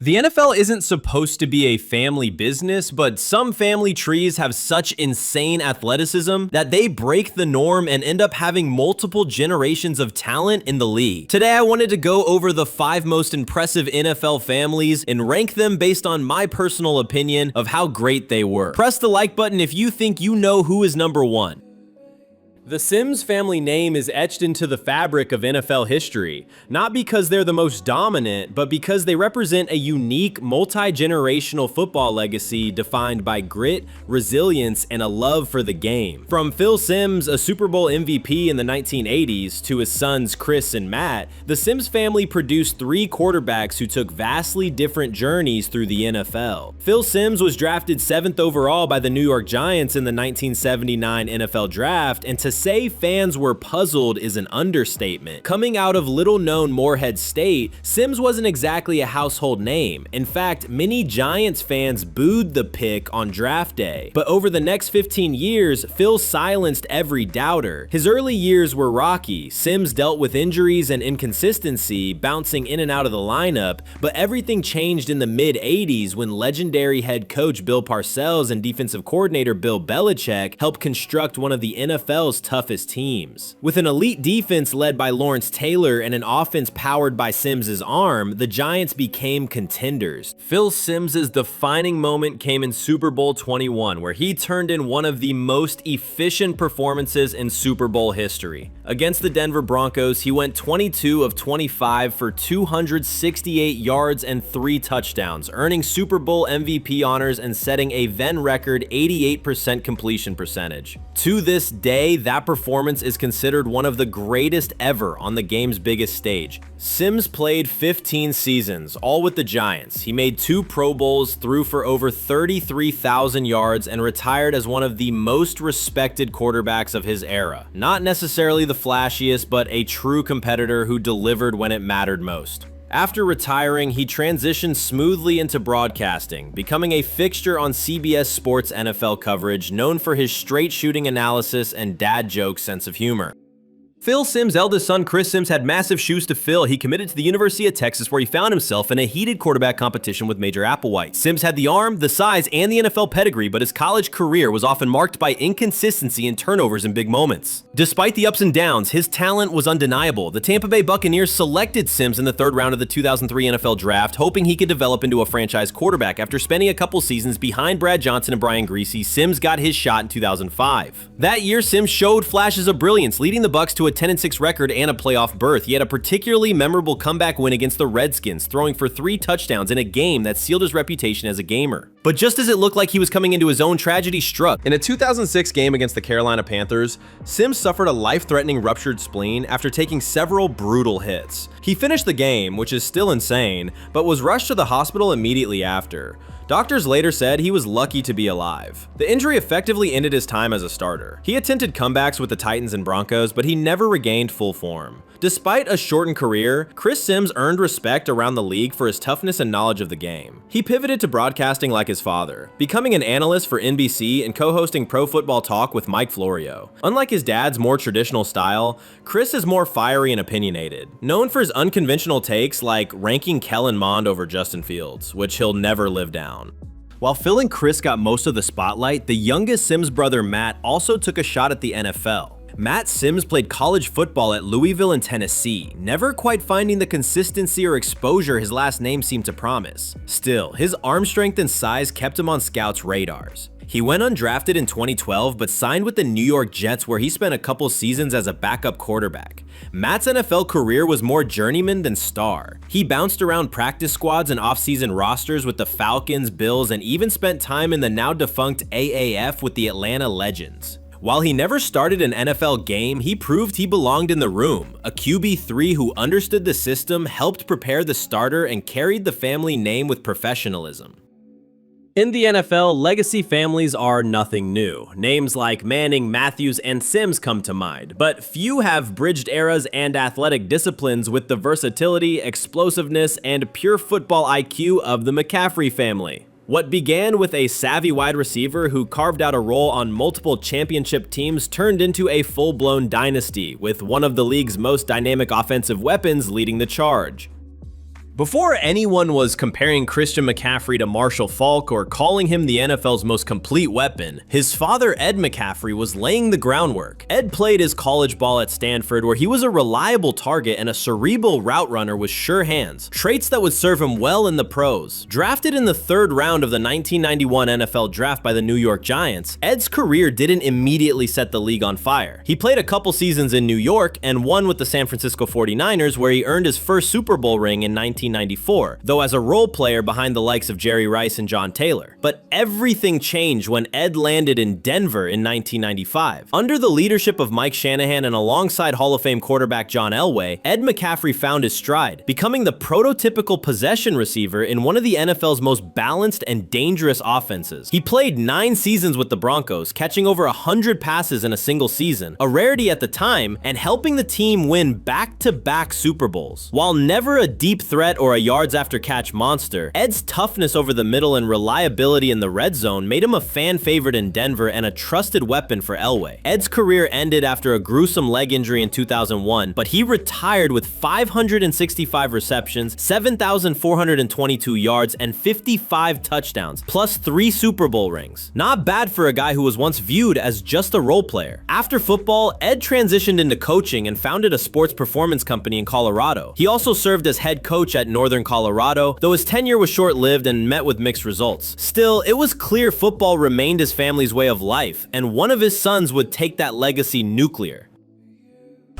The NFL isn't supposed to be a family business, but some family trees have such insane athleticism that they break the norm and end up having multiple generations of talent in the league. Today, I wanted to go over the 5 most impressive NFL families and rank them based on my personal opinion of how great they were. Press the like button if you think you know who is number 1. The Sims family name is etched into the fabric of NFL history, not because they're the most dominant, but because they represent a unique, multi-generational football legacy defined by grit, resilience, and a love for the game. From Phil Simms, a Super Bowl MVP in the 1980s, to his sons Chris and Matt, the Sims family produced 3 quarterbacks who took vastly different journeys through the NFL. Phil Simms was drafted 7th overall by the New York Giants in the 1979 NFL Draft, and to say fans were puzzled is an understatement. Coming out of little-known Morehead State, Simms wasn't exactly a household name. In fact, many Giants fans booed the pick on draft day. But over the next 15 years, Phil silenced every doubter. His early years were rocky. Simms dealt with injuries and inconsistency, bouncing in and out of the lineup, but everything changed in the mid-80s when legendary head coach Bill Parcells and defensive coordinator Bill Belichick helped construct one of the NFL's toughest teams. With an elite defense led by Lawrence Taylor and an offense powered by Simms' arm, the Giants became contenders. Phil Simms' defining moment came in Super Bowl 21, where he turned in one of the most efficient performances in Super Bowl history. Against the Denver Broncos, he went 22 of 25 for 268 yards and 3 touchdowns, earning Super Bowl MVP honors and setting a then record 88% completion percentage. To this day, that performance is considered one of the greatest ever on the game's biggest stage. Simms played 15 seasons, all with the Giants. He made 2 Pro Bowls, threw for over 33,000 yards, and retired as one of the most respected quarterbacks of his era. Not necessarily the flashiest, but a true competitor who delivered when it mattered most. After retiring, he transitioned smoothly into broadcasting, becoming a fixture on CBS Sports NFL coverage, known for his straight shooting analysis and dad joke sense of humor. Phil Simms' eldest son Chris Simms had massive shoes to fill. He committed to the University of Texas, where he found himself in a heated quarterback competition with Major Applewhite. Simms had the arm, the size, and the NFL pedigree, but his college career was often marked by inconsistency and turnovers in big moments. Despite the ups and downs, his talent was undeniable. The Tampa Bay Buccaneers selected Simms in the 3rd round of the 2003 NFL Draft, hoping he could develop into a franchise quarterback. After spending a couple seasons behind Brad Johnson and Brian Griese, Simms got his shot in 2005. That year, Simms showed flashes of brilliance, leading the Bucs to a 10-6 record and a playoff berth. He had a particularly memorable comeback win against the Redskins, throwing for 3 touchdowns in a game that sealed his reputation as a gamer. But just as it looked like he was coming into his own, tragedy struck. In a 2006 game against the Carolina Panthers, Simms suffered a life-threatening ruptured spleen after taking several brutal hits. He finished the game, which is still insane, but was rushed to the hospital immediately after. Doctors later said he was lucky to be alive. The injury effectively ended his time as a starter. He attempted comebacks with the Titans and Broncos, but he never regained full form. Despite a shortened career, Chris Simms earned respect around the league for his toughness and knowledge of the game. He pivoted to broadcasting like his father, becoming an analyst for NBC and co-hosting Pro Football Talk with Mike Florio. Unlike his dad's more traditional style, Chris is more fiery and opinionated. Known for his unconventional takes like ranking Kellen Mond over Justin Fields, which he'll never live down. While Phil and Chris got most of the spotlight, the youngest Simms brother Matt also took a shot at the NFL. Matt Simms played college football at Louisville and Tennessee, never quite finding the consistency or exposure his last name seemed to promise. Still, his arm strength and size kept him on scouts' radars. He went undrafted in 2012, but signed with the New York Jets, where he spent a couple seasons as a backup quarterback. Matt's NFL career was more journeyman than star. He bounced around practice squads and offseason rosters with the Falcons, Bills, and even spent time in the now defunct AAF with the Atlanta Legends. While he never started an NFL game, he proved he belonged in the room. A QB3 who understood the system, helped prepare the starter, and carried the family name with professionalism. In the NFL, legacy families are nothing new. Names like Manning, Matthews, and Simms come to mind, but few have bridged eras and athletic disciplines with the versatility, explosiveness, and pure football IQ of the McCaffrey family. What began with a savvy wide receiver who carved out a role on multiple championship teams turned into a full-blown dynasty, with one of the league's most dynamic offensive weapons leading the charge. Before anyone was comparing Christian McCaffrey to Marshall Faulk or calling him the NFL's most complete weapon, his father Ed McCaffrey was laying the groundwork. Ed played his college ball at Stanford, where he was a reliable target and a cerebral route runner with sure hands, traits that would serve him well in the pros. Drafted in the 3rd round of the 1991 NFL Draft by the New York Giants, Ed's career didn't immediately set the league on fire. He played a couple seasons in New York and won with the San Francisco 49ers, where he earned his first Super Bowl ring in 1994, though as a role player behind the likes of Jerry Rice and John Taylor. But everything changed when Ed landed in Denver in 1995. Under the leadership of Mike Shanahan and alongside Hall of Fame quarterback John Elway, Ed McCaffrey found his stride, becoming the prototypical possession receiver in one of the NFL's most balanced and dangerous offenses. He played 9 seasons with the Broncos, catching over 100 passes in a single season, a rarity at the time, and helping the team win back-to-back Super Bowls. While never a deep threat or a yards after catch monster, Ed's toughness over the middle and reliability in the red zone made him a fan favorite in Denver and a trusted weapon for Elway. Ed's career ended after a gruesome leg injury in 2001, but he retired with 565 receptions, 7,422 yards, and 55 touchdowns, plus 3 Super Bowl rings. Not bad for a guy who was once viewed as just a role player. After football, Ed transitioned into coaching and founded a sports performance company in Colorado. He also served as head coach at Northern Colorado, though his tenure was short-lived and met with mixed results. Still, it was clear football remained his family's way of life, and one of his sons would take that legacy nuclear.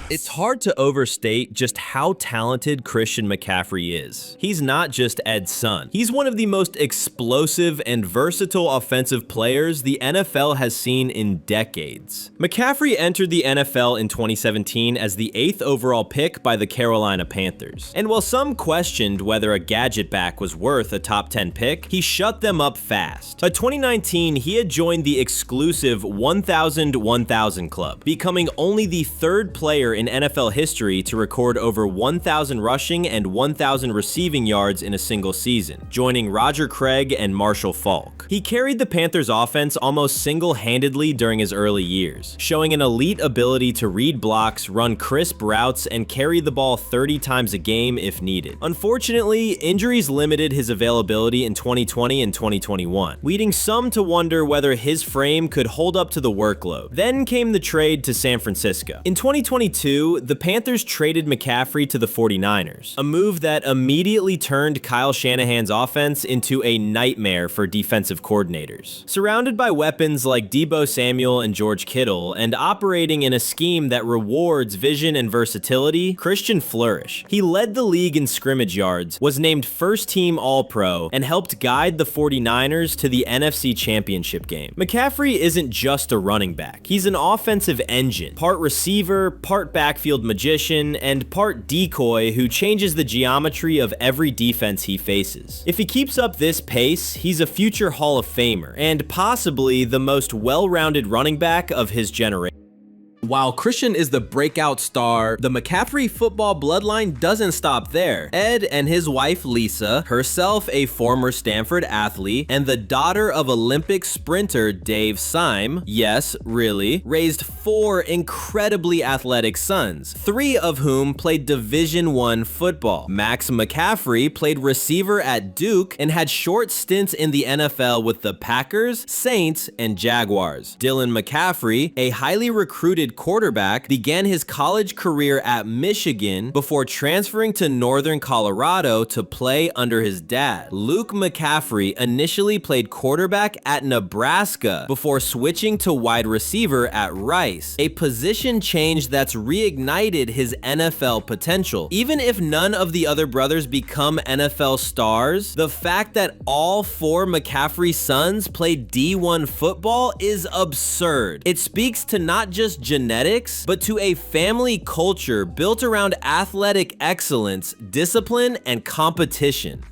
It's hard to overstate just how talented Christian McCaffrey is. He's not just Ed's son. He's one of the most explosive and versatile offensive players the NFL has seen in decades. McCaffrey entered the NFL in 2017 as the 8th overall pick by the Carolina Panthers. And while some questioned whether a gadget back was worth a top 10 pick, he shut them up fast. By 2019, he had joined the exclusive 1,000-1,000 club, becoming only the 3rd player in NFL history to record over 1,000 rushing and 1,000 receiving yards in a single season, joining Roger Craig and Marshall Faulk. He carried the Panthers' offense almost single-handedly during his early years, showing an elite ability to read blocks, run crisp routes, and carry the ball 30 times a game if needed. Unfortunately, injuries limited his availability in 2020 and 2021, leading some to wonder whether his frame could hold up to the workload. Then came the trade to San Francisco. In 2022, the Panthers traded McCaffrey to the 49ers, a move that immediately turned Kyle Shanahan's offense into a nightmare for defensive coordinators. Surrounded by weapons like Deebo Samuel and George Kittle, and operating in a scheme that rewards vision and versatility, Christian flourished. He led the league in scrimmage yards, was named first-team All-Pro, and helped guide the 49ers to the NFC Championship game. McCaffrey isn't just a running back. He's an offensive engine, part receiver, part backfield magician, and part decoy who changes the geometry of every defense he faces. If he keeps up this pace, he's a future Hall of Famer, and possibly the most well-rounded running back of his generation. While Christian is the breakout star, the McCaffrey football bloodline doesn't stop there. Ed and his wife Lisa, herself a former Stanford athlete, and the daughter of Olympic sprinter Dave Syme, yes, really, raised 4 incredibly athletic sons, 3 of whom played Division I football. Max McCaffrey played receiver at Duke and had short stints in the NFL with the Packers, Saints, and Jaguars. Dylan McCaffrey, a highly recruited quarterback, began his college career at Michigan before transferring to Northern Colorado to play under his dad. Luke McCaffrey initially played quarterback at Nebraska before switching to wide receiver at Rice, a position change that's reignited his NFL potential. Even if none of the other brothers become NFL stars, the fact that all 4 McCaffrey sons played D1 football is absurd. It speaks to not just genetics, but to a family culture built around athletic excellence, discipline, and competition.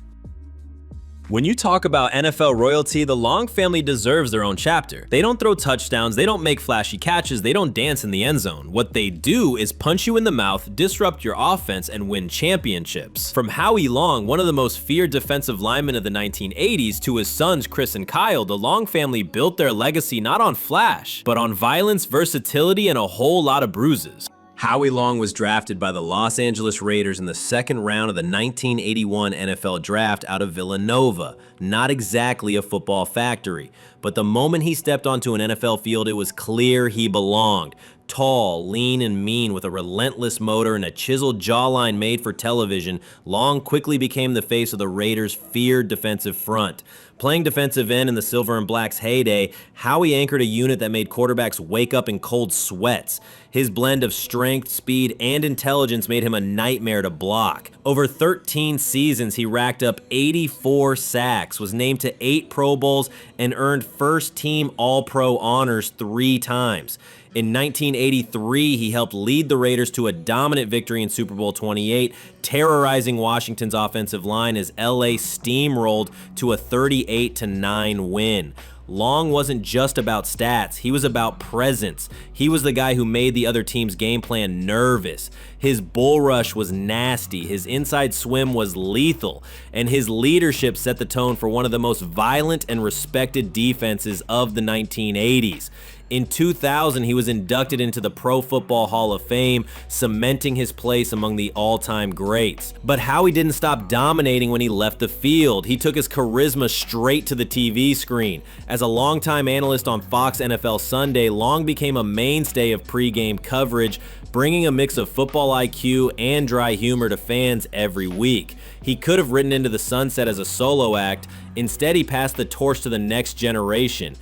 When you talk about NFL royalty, the Long family deserves their own chapter. They don't throw touchdowns, they don't make flashy catches, they don't dance in the end zone. What they do is punch you in the mouth, disrupt your offense, and win championships. From Howie Long, one of the most feared defensive linemen of the 1980s, to his sons Chris and Kyle, the Long family built their legacy not on flash, but on violence, versatility, and a whole lot of bruises. Howie Long was drafted by the Los Angeles Raiders in the second round of the 1981 NFL Draft out of Villanova. Not exactly a football factory, but the moment he stepped onto an NFL field, it was clear he belonged. Tall, lean, and mean with a relentless motor and a chiseled jawline made for television, Long quickly became the face of the Raiders' feared defensive front. Playing defensive end in the Silver and Black's heyday, Howie anchored a unit that made quarterbacks wake up in cold sweats. His blend of strength, speed, and intelligence made him a nightmare to block. Over 13 seasons, he racked up 84 sacks, was named to 8 Pro Bowls, and earned first-team All-Pro honors 3 times. In 1983, he helped lead the Raiders to a dominant victory in Super Bowl 28, terrorizing Washington's offensive line as LA steamrolled to a 38-9 win. Long wasn't just about stats, he was about presence. He was the guy who made the other team's game plan nervous. His bull rush was nasty, his inside swim was lethal, and his leadership set the tone for one of the most violent and respected defenses of the 1980s. In 2000, he was inducted into the Pro Football Hall of Fame, cementing his place among the all-time greats. But Howie didn't stop dominating when he left the field. He took his charisma straight to the TV screen. As a longtime analyst on Fox NFL Sunday, Long became a mainstay of pregame coverage, bringing a mix of football IQ and dry humor to fans every week. He could have ridden into the sunset as a solo act. Instead, he passed the torch to the next generation.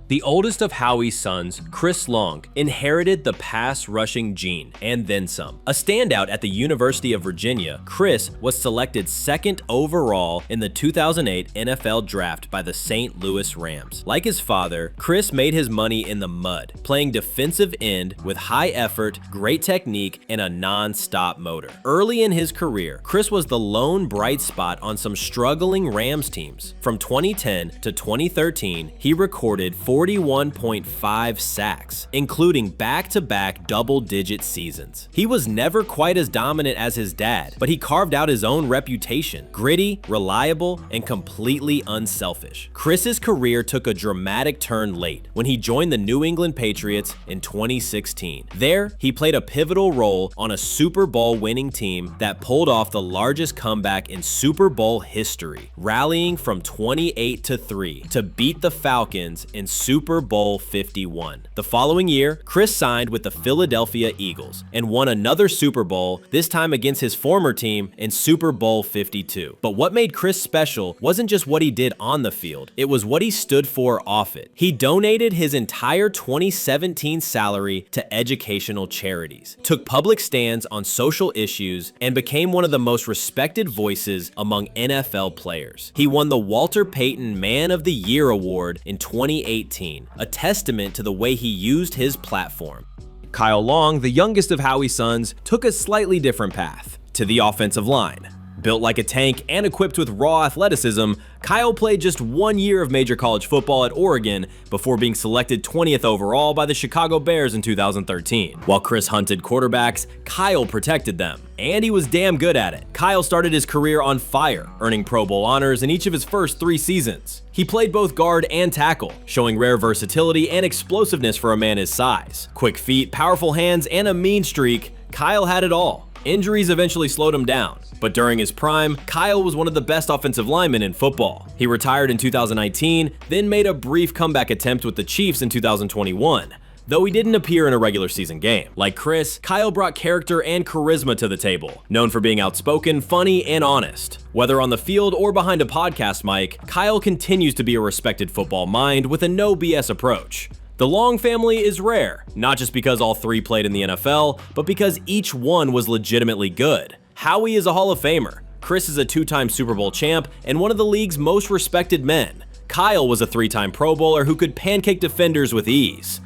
The oldest of Howie's sons, Chris Long, inherited the pass-rushing gene, and then some. A standout at the University of Virginia, Chris was selected 2nd overall in the 2008 NFL Draft by the St. Louis Rams. Like his father, Chris made his money in the mud, playing defensive end with high effort, great technique, and a non-stop motor. Early in his career, Chris was the lone bright spot on some struggling Rams teams. From 2010 to 2013, he recorded 41.5 sacks, including back-to-back double-digit seasons. He was never quite as dominant as his dad, but he carved out his own reputation. Gritty, reliable, and completely unselfish. Chris's career took a dramatic turn late when he joined the New England Patriots in 2016. There, he played a pivotal role on a Super Bowl winning team that pulled off the largest comeback in Super Bowl history, rallying from 28-3 to beat the Falcons in Super Bowl 51. The following year, Chris signed with the Philadelphia Eagles and won another Super Bowl, this time against his former team in Super Bowl 52. But what made Chris special wasn't just what he did on the field, it was what he stood for off it. He donated his entire 2017 salary to educational charities, took public stands on social issues, and became one of the most respected voices among NFL players. He won the Walter Payton Man of the Year Award in 2018, a testament to the way he used his platform. Kyle Long, the youngest of Howie's sons, took a slightly different path to the offensive line. Built like a tank and equipped with raw athleticism, Kyle played just 1 year of major college football at Oregon before being selected 20th overall by the Chicago Bears in 2013. While Chris hunted quarterbacks, Kyle protected them, and he was damn good at it. Kyle started his career on fire, earning Pro Bowl honors in each of his first 3 seasons. He played both guard and tackle, showing rare versatility and explosiveness for a man his size. Quick feet, powerful hands, and a mean streak, Kyle had it all. Injuries eventually slowed him down, but during his prime, Kyle was one of the best offensive linemen in football. He retired in 2019, then made a brief comeback attempt with the Chiefs in 2021. Though he didn't appear in a regular season game. Like Chris, Kyle brought character and charisma to the table, known for being outspoken, funny, and honest. Whether on the field or behind a podcast mic, Kyle continues to be a respected football mind with a no BS approach. The Long family is rare, not just because all 3 played in the NFL, but because each one was legitimately good. Howie is a Hall of Famer, Chris is a 2-time Super Bowl champ, and one of the league's most respected men. Kyle was a 3-time Pro Bowler who could pancake defenders with ease.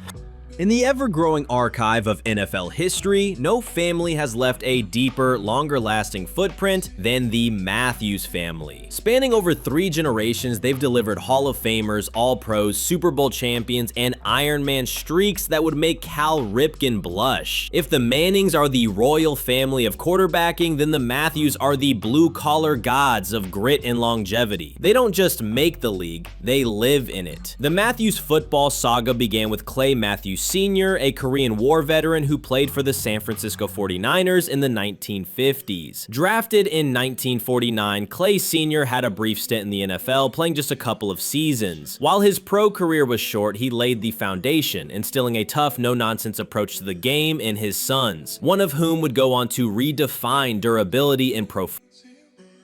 In the ever-growing archive of NFL history, no family has left a deeper, longer-lasting footprint than the Matthews family. Spanning over 3 generations, they've delivered Hall of Famers, All-Pros, Super Bowl champions, and Iron Man streaks that would make Cal Ripken blush. If the Mannings are the royal family of quarterbacking, then the Matthews are the blue-collar gods of grit and longevity. They don't just make the league, they live in it. The Matthews football saga began with Clay Matthews Sr., a Korean War veteran who played for the San Francisco 49ers in the 1950s. Drafted in 1949, Clay Sr. had a brief stint in the NFL, playing just a couple of seasons. While his pro career was short, he laid the foundation, instilling a tough, no-nonsense approach to the game in his sons, one of whom would go on to redefine durability in pro.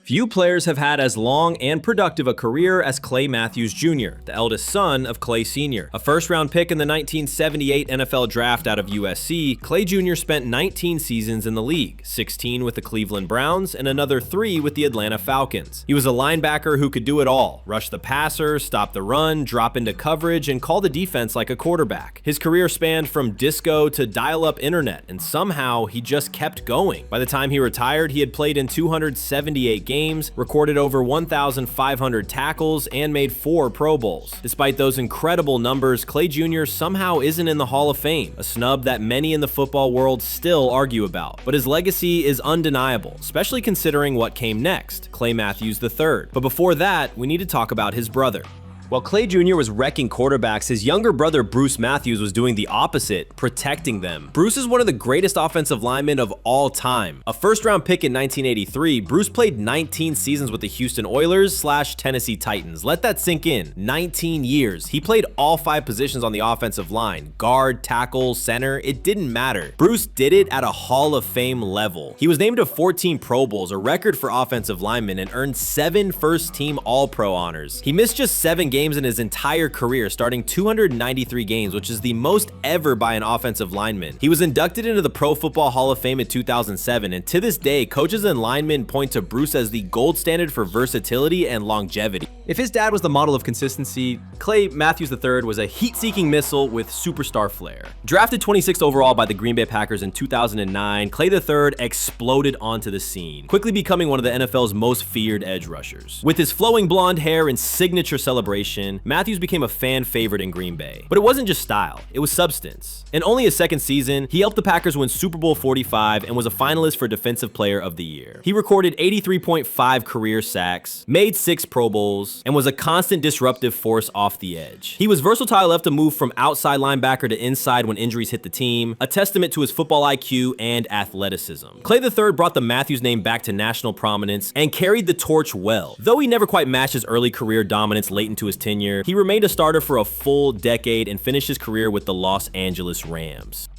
Few players have had as long and productive a career as Clay Matthews Jr., the eldest son of Clay Sr. A first-round pick in the 1978 NFL Draft out of USC, Clay Jr. spent 19 seasons in the league, 16 with the Cleveland Browns and another 3 with the Atlanta Falcons. He was a linebacker who could do it all: rush the passer, stop the run, drop into coverage, and call the defense like a quarterback. His career spanned from disco to dial-up internet, and somehow he just kept going. By the time he retired, he had played in 278 games, recorded over 1,500 tackles, and made 4 Pro Bowls. Despite those incredible numbers, Clay Jr. somehow isn't in the Hall of Fame, a snub that many in the football world still argue about. But his legacy is undeniable, especially considering what came next, Clay Matthews III. But before that, we need to talk about his brother. While Clay Jr. was wrecking quarterbacks, his younger brother Bruce Matthews was doing the opposite, protecting them. Bruce is one of the greatest offensive linemen of all time. A first-round pick in 1983, Bruce played 19 seasons with the Houston Oilers / Tennessee Titans. Let that sink in. 19 years. He played all 5 positions on the offensive line: guard, tackle, center. It didn't matter. Bruce did it at a Hall of Fame level. He was named to 14 Pro Bowls, a record for offensive linemen, and earned 7 first-team All-Pro honors. He missed just 7 games in his entire career, starting 293 games, which is the most ever by an offensive lineman. He was inducted into the Pro Football Hall of Fame in 2007, and to this day, coaches and linemen point to Bruce as the gold standard for versatility and longevity. If his dad was the model of consistency, Clay Matthews III was a heat-seeking missile with superstar flair. Drafted 26th overall by the Green Bay Packers in 2009, Clay III exploded onto the scene, quickly becoming one of the NFL's most feared edge rushers. With his flowing blonde hair and signature celebration, Matthews became a fan favorite in Green Bay. But it wasn't just style, it was substance. In only his second season, he helped the Packers win Super Bowl 45 and was a finalist for Defensive Player of the Year. He recorded 83.5 career sacks, made 6 Pro Bowls, and was a constant disruptive force off the edge. He was versatile enough to move from outside linebacker to inside when injuries hit the team, a testament to his football IQ and athleticism. Clay III brought the Matthews name back to national prominence and carried the torch well. Though he never quite matched his early career dominance late into his tenure, he remained a starter for a full decade and finished his career with the Los Angeles Rams.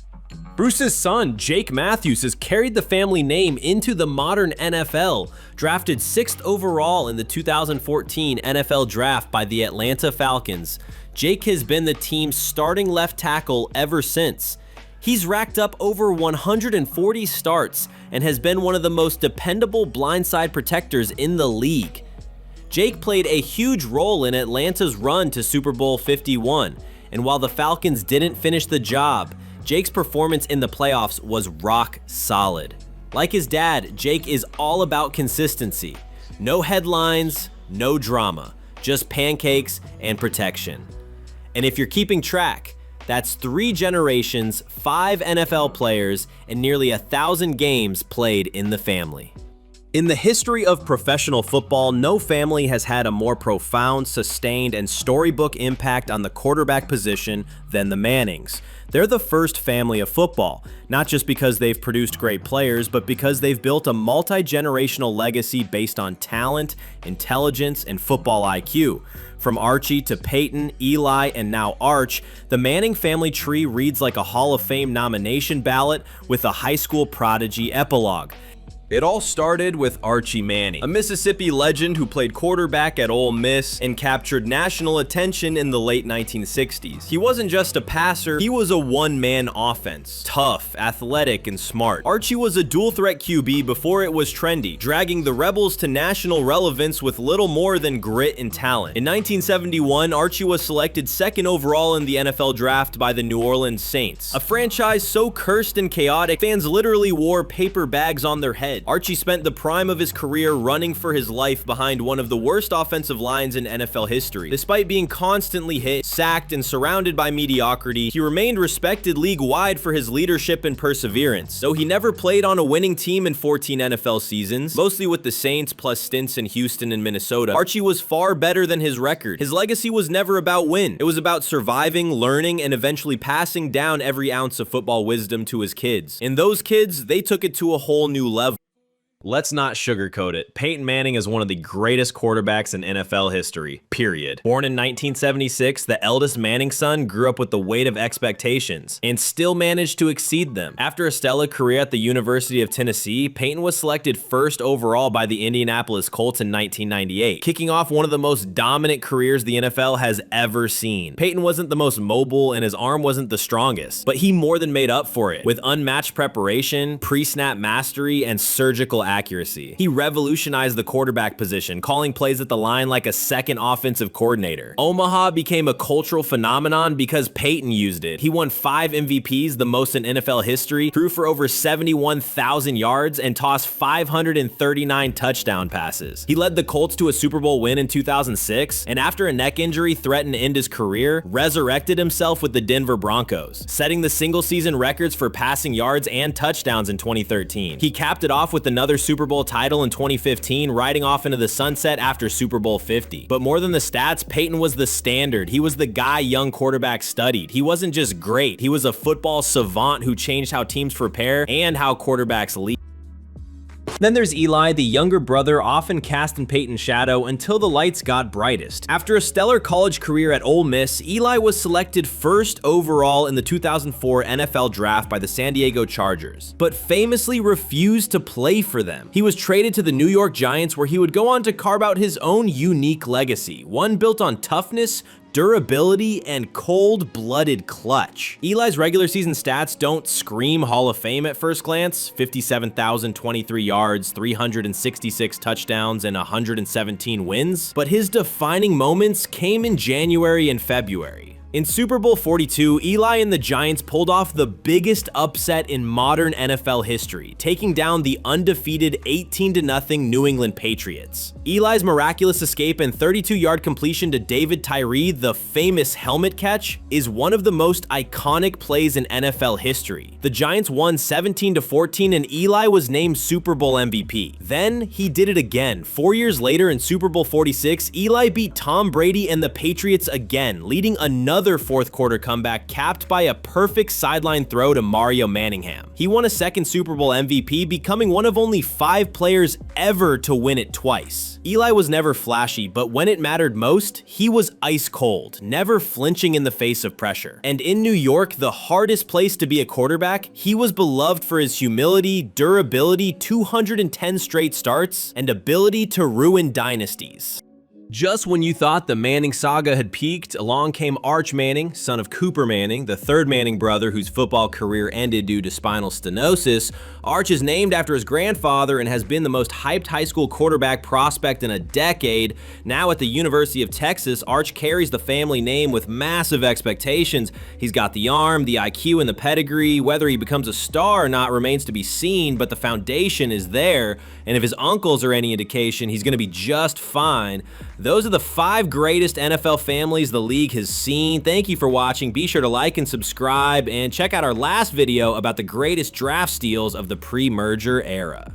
Bruce's son, Jake Matthews, has carried the family name into the modern NFL. Drafted 6th overall in the 2014 NFL Draft by the Atlanta Falcons, Jake has been the team's starting left tackle ever since. He's racked up over 140 starts and has been one of the most dependable blindside protectors in the league. Jake played a huge role in Atlanta's run to Super Bowl 51, and while the Falcons didn't finish the job, Jake's performance in the playoffs was rock solid. Like his dad, Jake is all about consistency. No headlines, no drama, just pancakes and protection. And if you're keeping track, that's 3 generations, 5 NFL players, and nearly 1,000 games played in the family. In the history of professional football, no family has had a more profound, sustained, and storybook impact on the quarterback position than the Mannings. They're the first family of football, not just because they've produced great players, but because they've built a multi-generational legacy based on talent, intelligence, and football IQ. From Archie to Peyton, Eli, and now Arch, the Manning family tree reads like a Hall of Fame nomination ballot with a high school prodigy epilogue. It all started with Archie Manning, a Mississippi legend who played quarterback at Ole Miss and captured national attention in the late 1960s. He wasn't just a passer, he was a one-man offense. Tough, athletic, and smart. Archie was a dual-threat QB before it was trendy, dragging the Rebels to national relevance with little more than grit and talent. In 1971, Archie was selected 2nd overall in the NFL Draft by the New Orleans Saints, a franchise so cursed and chaotic, fans literally wore paper bags on their heads. head. Archie spent the prime of his career running for his life behind one of the worst offensive lines in NFL history. Despite being constantly hit, sacked, and surrounded by mediocrity, he remained respected league-wide for his leadership and perseverance. Though he never played on a winning team in 14 NFL seasons, mostly with the Saints plus stints in Houston and Minnesota, Archie was far better than his record. His legacy was never about win. It was about surviving, learning, and eventually passing down every ounce of football wisdom to his kids. And those kids, they took it to a whole new level. Let's not sugarcoat it. Peyton Manning is one of the greatest quarterbacks in NFL history, period. Born in 1976, the eldest Manning son grew up with the weight of expectations and still managed to exceed them. After a stellar career at the University of Tennessee, Peyton was selected first overall by the Indianapolis Colts in 1998, kicking off one of the most dominant careers the NFL has ever seen. Peyton wasn't the most mobile and his arm wasn't the strongest, but he more than made up for it with unmatched preparation, pre-snap mastery, and surgical accuracy. He revolutionized the quarterback position, calling plays at the line like a second offensive coordinator. Omaha became a cultural phenomenon because Peyton used it. He won 5 MVPs, the most in NFL history, threw for over 71,000 yards, and tossed 539 touchdown passes. He led the Colts to a Super Bowl win in 2006, and after a neck injury threatened to end his career, resurrected himself with the Denver Broncos, setting the single-season records for passing yards and touchdowns in 2013. He capped it off with another Super Bowl title in 2015, riding off into the sunset after Super Bowl 50. But more than the stats, Peyton was the standard. He was the guy young quarterbacks studied. He wasn't just great, he was a football savant who changed how teams prepare and how quarterbacks lead. Then there's Eli, the younger brother often cast in Peyton's shadow until the lights got brightest. After a stellar college career at Ole Miss, Eli was selected first overall in the 2004 NFL Draft by the San Diego Chargers, but famously refused to play for them. He was traded to the New York Giants, where he would go on to carve out his own unique legacy, one built on toughness, durability, and cold-blooded clutch. Eli's regular season stats don't scream Hall of Fame at first glance: 57,023 yards, 366 touchdowns, and 117 wins, but his defining moments came in January and February. In Super Bowl 42, Eli and the Giants pulled off the biggest upset in modern NFL history, taking down the undefeated 18-0 New England Patriots. Eli's miraculous escape and 32-yard completion to David Tyree, the famous helmet catch, is one of the most iconic plays in NFL history. The Giants won 17-14 and Eli was named Super Bowl MVP. Then he did it again. 4 years later in Super Bowl 46, Eli beat Tom Brady and the Patriots again, leading another fourth quarter comeback capped by a perfect sideline throw to Mario Manningham. He won a second Super Bowl MVP, becoming one of only 5 players ever to win it twice. Eli was never flashy, but when it mattered most, he was ice cold, never flinching in the face of pressure. And in New York, the hardest place to be a quarterback, he was beloved for his humility, durability, 210 straight starts, and ability to ruin dynasties. Just when you thought the Manning saga had peaked, along came Arch Manning, son of Cooper Manning, the third Manning brother whose football career ended due to spinal stenosis. Arch is named after his grandfather and has been the most hyped high school quarterback prospect in a decade. Now at the University of Texas, Arch carries the family name with massive expectations. He's got the arm, the IQ, and the pedigree. Whether he becomes a star or not remains to be seen, but the foundation is there, and if his uncles are any indication, he's going to be just fine. Those are the 5 greatest NFL families the league has seen. Thank you for watching. Be sure to like and subscribe, and check out our last video about the greatest draft steals of the pre-merger era.